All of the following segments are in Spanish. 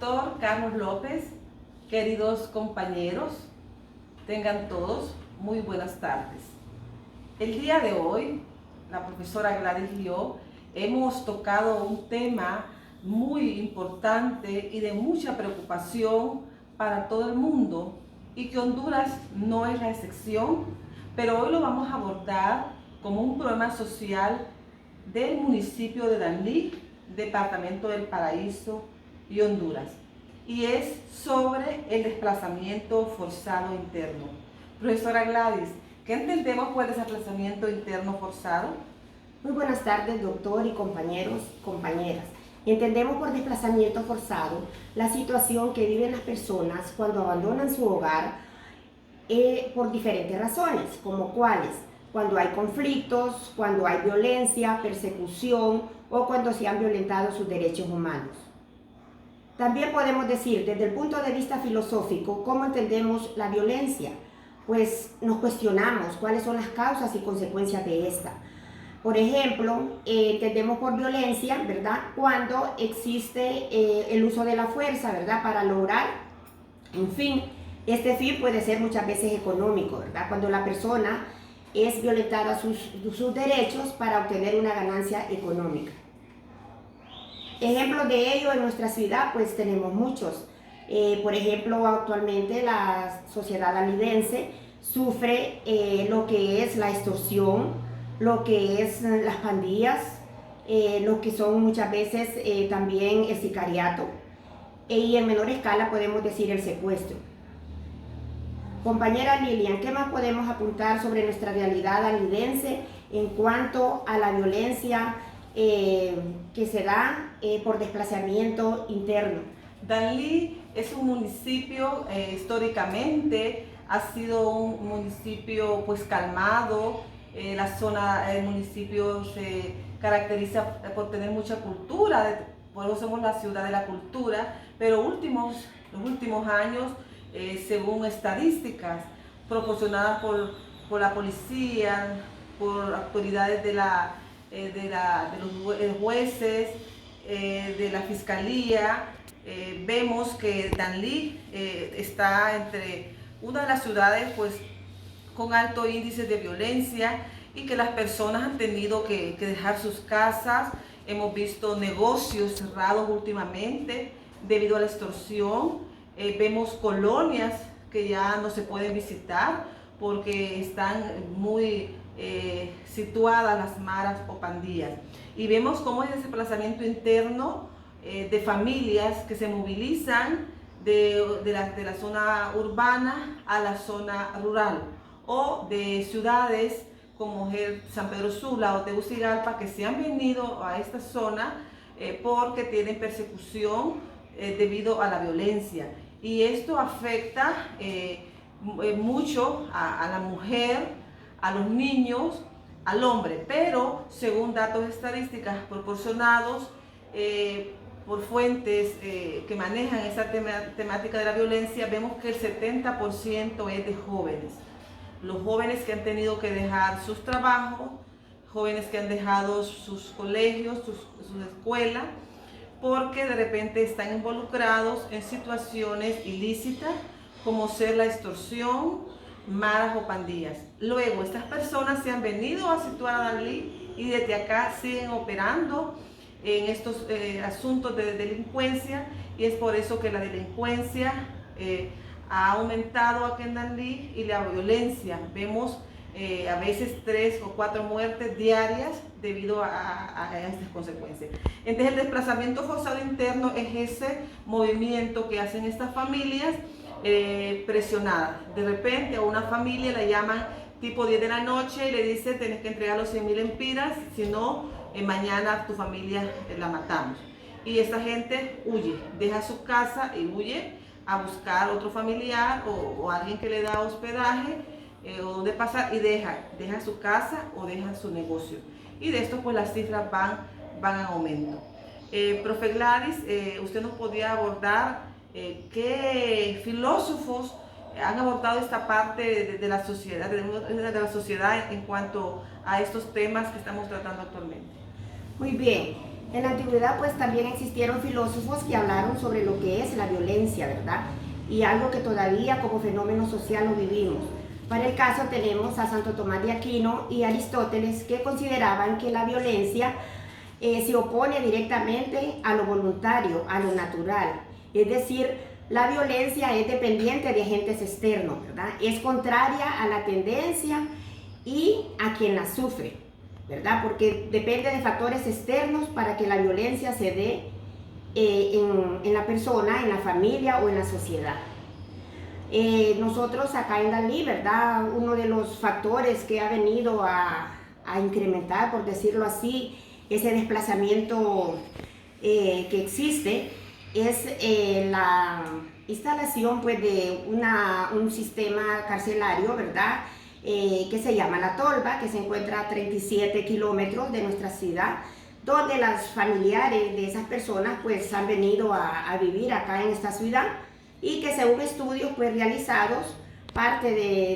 doctor Carlos López, queridos compañeros, tengan todos muy buenas tardes. El día de hoy, la profesora Gladys y yo hemos tocado un tema muy importante y de mucha preocupación para todo el mundo y que Honduras no es la excepción, pero hoy lo vamos a abordar como un problema social del municipio de Danlí, departamento del Paraíso y Honduras, y es sobre el desplazamiento forzado interno. Profesora Gladys, ¿qué entendemos por el desplazamiento interno forzado? Muy buenas tardes, doctor y compañeros, compañeras. Entendemos por desplazamiento forzado la situación que viven las personas cuando abandonan su hogar por diferentes razones, como cuáles: cuando hay conflictos, cuando hay violencia, persecución o cuando se han violentado sus derechos humanos. También podemos decir, desde el punto de vista filosófico, ¿cómo entendemos la violencia? Pues nos cuestionamos cuáles son las causas y consecuencias de esta. Por ejemplo, entendemos por violencia, ¿verdad?, cuando existe el uso de la fuerza, ¿verdad?, para lograr un fin. Este fin puede ser muchas veces económico, ¿verdad?, cuando la persona es violentada sus derechos para obtener una ganancia económica. Ejemplos de ello en nuestra ciudad, pues tenemos muchos. Por ejemplo, actualmente la sociedad alidense sufre lo que es la extorsión, lo que es las pandillas, lo que son muchas veces también el sicariato, y en menor escala podemos decir el secuestro. Compañera Lilian, ¿qué más podemos apuntar sobre nuestra realidad alidense en cuanto a la violencia que se da por desplazamiento interno? Danlí es un municipio, históricamente ha sido un municipio pues calmado. El municipio se caracteriza por tener mucha cultura, por eso somos la ciudad de la cultura, pero los últimos años, según estadísticas proporcionadas por la policía, por autoridades de los jueces, de la fiscalía, vemos que Danlí está entre una de las ciudades pues con alto índice de violencia y que las personas han tenido que dejar sus casas. Hemos visto negocios cerrados últimamente debido a la extorsión. Vemos colonias que ya no se pueden visitar porque están muy situadas las maras o pandillas. Y vemos cómo es el desplazamiento interno de familias que se movilizan de la zona urbana a la zona rural, o de ciudades como San Pedro Sula o Tegucigalpa, que se han venido a esta zona porque tienen persecución debido a la violencia. Y esto afecta mucho a la mujer, a los niños, al hombre, pero según datos estadísticas proporcionados por fuentes que manejan esa temática de la violencia, vemos que el 70% es de jóvenes. Los jóvenes que han tenido que dejar sus trabajos, jóvenes que han dejado sus colegios, sus escuelas, porque de repente están involucrados en situaciones ilícitas como ser la extorsión, maras o pandillas. Luego, estas personas se han venido a situar a Danlí y desde acá siguen operando en estos asuntos de delincuencia, y es por eso que la delincuencia ha aumentado aquí en Danlí y la violencia. Vemos a veces 3 o 4 muertes diarias debido a estas consecuencias. Entonces el desplazamiento forzado interno es ese movimiento que hacen estas familias presionadas. De repente a una familia la llaman tipo 10 de la noche y le dice: tienes que entregar los 100,000 empiras, si no, mañana tu familia la matamos. Y esta gente huye, deja su casa y huye a buscar otro familiar o alguien que le da hospedaje o donde pasar, y deja su casa o deja su negocio. Y de esto pues las cifras van en aumento. Profe Gladys, usted nos podía abordar qué filósofos han abordado esta parte de la sociedad en cuanto a estos temas que estamos tratando actualmente. Muy bien, En la antigüedad pues también existieron filósofos que hablaron sobre lo que es la violencia, ¿verdad? Y algo que todavía como fenómeno social lo vivimos. Para el caso tenemos a Santo Tomás de Aquino y Aristóteles, que consideraban que la violencia se opone directamente a lo voluntario, a lo natural. Es decir, la violencia es dependiente de agentes externos, ¿verdad? Es contraria a la tendencia y a quien la sufre, ¿verdad? Porque depende de factores externos para que la violencia se dé en la persona, en la familia o en la sociedad. Nosotros acá en Dalí, ¿verdad? Uno de los factores que ha venido a incrementar, por decirlo así, ese desplazamiento que existe es la instalación pues, de un sistema carcelario, ¿verdad? Que se llama La Tolva, que se encuentra a 37 kilómetros de nuestra ciudad, donde las familiares de esas personas pues han venido a vivir acá en esta ciudad y que según estudios pues realizados, parte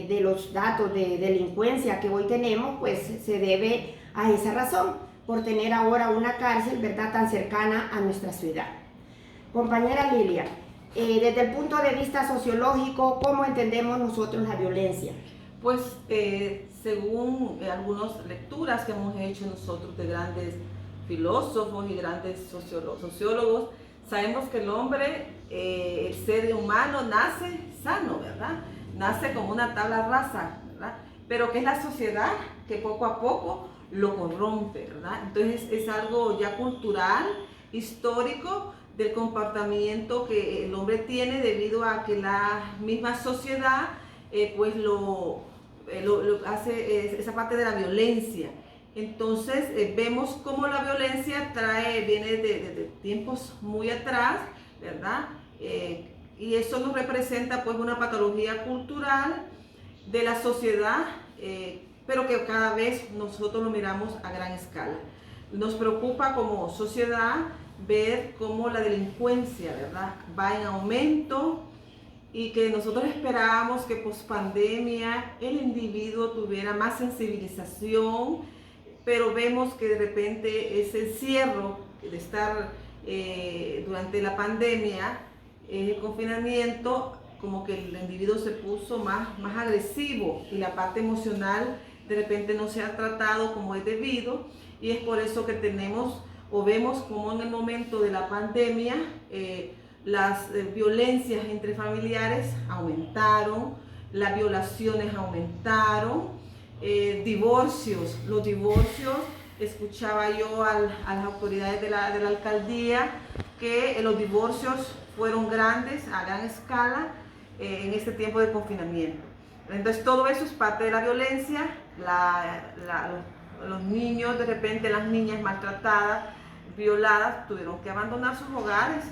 de los datos de delincuencia que hoy tenemos pues se debe a esa razón, por tener ahora una cárcel, ¿verdad?, tan cercana a nuestra ciudad. Compañera Lilia, desde el punto de vista sociológico, ¿cómo entendemos nosotros la violencia? Pues según algunas lecturas que hemos hecho nosotros de grandes filósofos y grandes sociólogos, sabemos que el hombre, el ser humano, nace sano, ¿verdad? Nace como una tabla rasa, ¿verdad? Pero que es la sociedad que poco a poco lo corrompe, ¿verdad? Entonces es algo ya cultural, histórico, del comportamiento que el hombre tiene debido a que la misma sociedad pues lo hace esa parte de la violencia. Entonces vemos cómo la violencia viene de tiempos muy atrás, ¿verdad? Y eso nos representa pues una patología cultural de la sociedad, pero que cada vez nosotros lo miramos a gran escala. Nos preocupa como sociedad ver cómo la delincuencia, ¿verdad?, va en aumento, y que nosotros esperábamos que post pandemia el individuo tuviera más sensibilización, pero vemos que de repente ese encierro de estar durante la pandemia, el confinamiento, como que el individuo se puso más agresivo y la parte emocional de repente no se ha tratado como es debido, y es por eso que tenemos o vemos como en el momento de la pandemia las violencias entre familiares aumentaron, las violaciones aumentaron, los divorcios, escuchaba yo a las autoridades de la alcaldía que los divorcios fueron grandes, a gran escala, en este tiempo de confinamiento. Entonces todo eso es parte de la violencia, los niños, de repente las niñas maltratadas, violadas, tuvieron que abandonar sus hogares.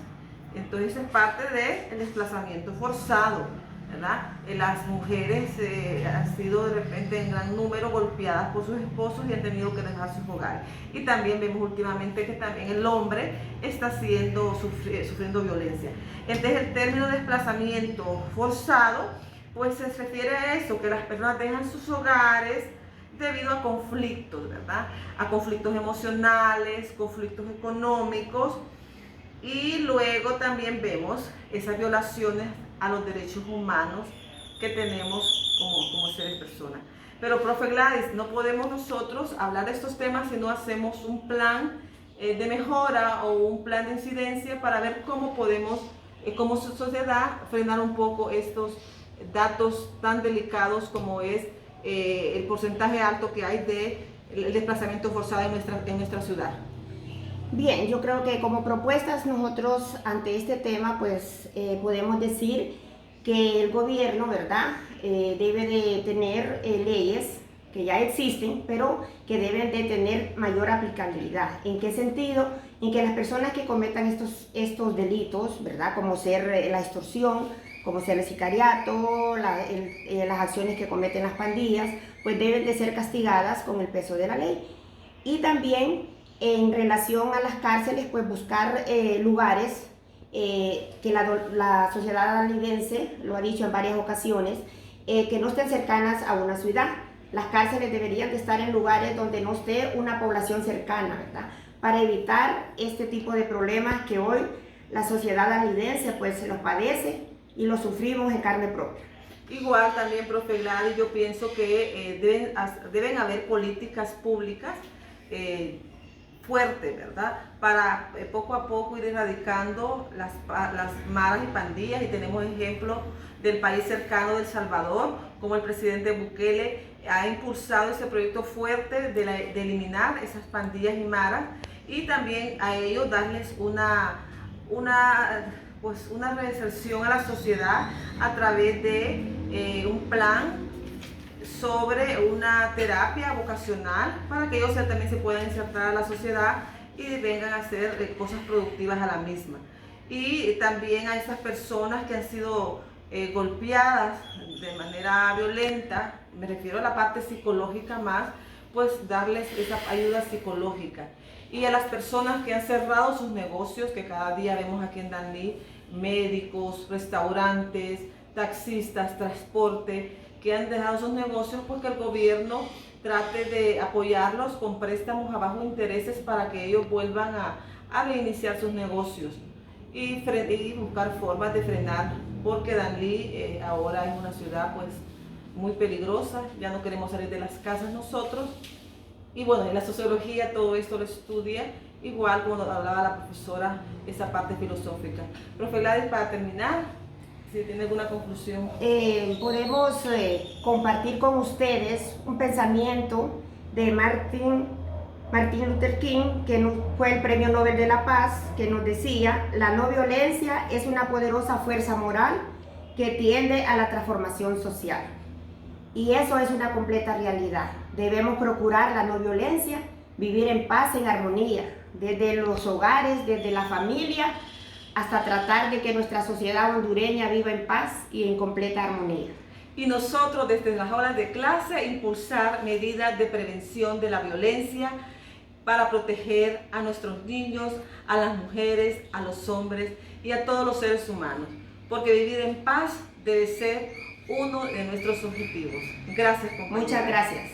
Entonces es parte del desplazamiento forzado, ¿verdad? Las mujeres han sido de repente en gran número golpeadas por sus esposos y han tenido que dejar sus hogares. Y también vemos últimamente que también el hombre está sufriendo violencia. Entonces el término desplazamiento forzado pues se refiere a eso, que las personas dejan sus hogares debido a conflictos, ¿verdad? A conflictos emocionales, conflictos económicos, y luego también vemos esas violaciones a los derechos humanos que tenemos como seres personas. Pero, profe Gladys, no podemos nosotros hablar de estos temas si no hacemos un plan de mejora o un plan de incidencia para ver cómo podemos, como sociedad, frenar un poco estos datos tan delicados como es el porcentaje alto que hay de desplazamiento forzado en nuestra ciudad. Bien, yo creo que como propuestas nosotros ante este tema pues podemos decir que el gobierno, ¿verdad?, debe de tener leyes que ya existen, pero que deben de tener mayor aplicabilidad. ¿En qué sentido? En que las personas que cometan estos delitos, ¿verdad?, como ser la extorsión, como ser el sicariato, las acciones que cometen las pandillas, pues deben de ser castigadas con el peso de la ley. Y también en relación a las cárceles, pues buscar lugares que la sociedad dalidense lo ha dicho en varias ocasiones, que no estén cercanas a una ciudad. Las cárceles deberían de estar en lugares donde no esté una población cercana, ¿verdad?, para evitar este tipo de problemas que hoy la sociedad danlidense pues se los padece y los sufrimos en carne propia. Igual también, profe Gladys, yo pienso que deben haber políticas públicas fuertes, ¿verdad? Para poco a poco ir erradicando las maras y pandillas, y tenemos ejemplos del país cercano de El Salvador, como el presidente Bukele ha impulsado ese proyecto fuerte de eliminar esas pandillas y maras, y también a ellos darles una reinserción a la sociedad a través de un plan sobre una terapia vocacional para que ellos también se puedan insertar a la sociedad y vengan a hacer cosas productivas a la misma. Y también a esas personas que han sido golpeadas de manera violenta, me refiero a la parte psicológica más, pues darles esa ayuda psicológica. Y a las personas que han cerrado sus negocios, que cada día vemos aquí en Danlí, médicos, restaurantes, taxistas, transporte, que han dejado sus negocios, pues que el gobierno trate de apoyarlos con préstamos a bajos intereses para que ellos vuelvan a reiniciar sus negocios y buscar formas de frenar, porque Danlí ahora es una ciudad pues muy peligrosa, ya no queremos salir de las casas nosotros. Y bueno, en la sociología todo esto lo estudia, igual como hablaba la profesora, esa parte filosófica. Profe Gladys, para terminar, si tiene alguna conclusión. Podemos compartir con ustedes un pensamiento de Martin Luther King, que fue el Premio Nobel de la Paz, que nos decía: la no violencia es una poderosa fuerza moral que tiende a la transformación social. Y eso es una completa realidad. Debemos procurar la no violencia, vivir en paz, en armonía, desde los hogares, desde la familia, hasta tratar de que nuestra sociedad hondureña viva en paz y en completa armonía. Y nosotros desde las aulas de clase impulsar medidas de prevención de la violencia para proteger a nuestros niños, a las mujeres, a los hombres y a todos los seres humanos, porque vivir en paz debe ser uno de nuestros objetivos. Gracias, compañeros. Muchas gracias.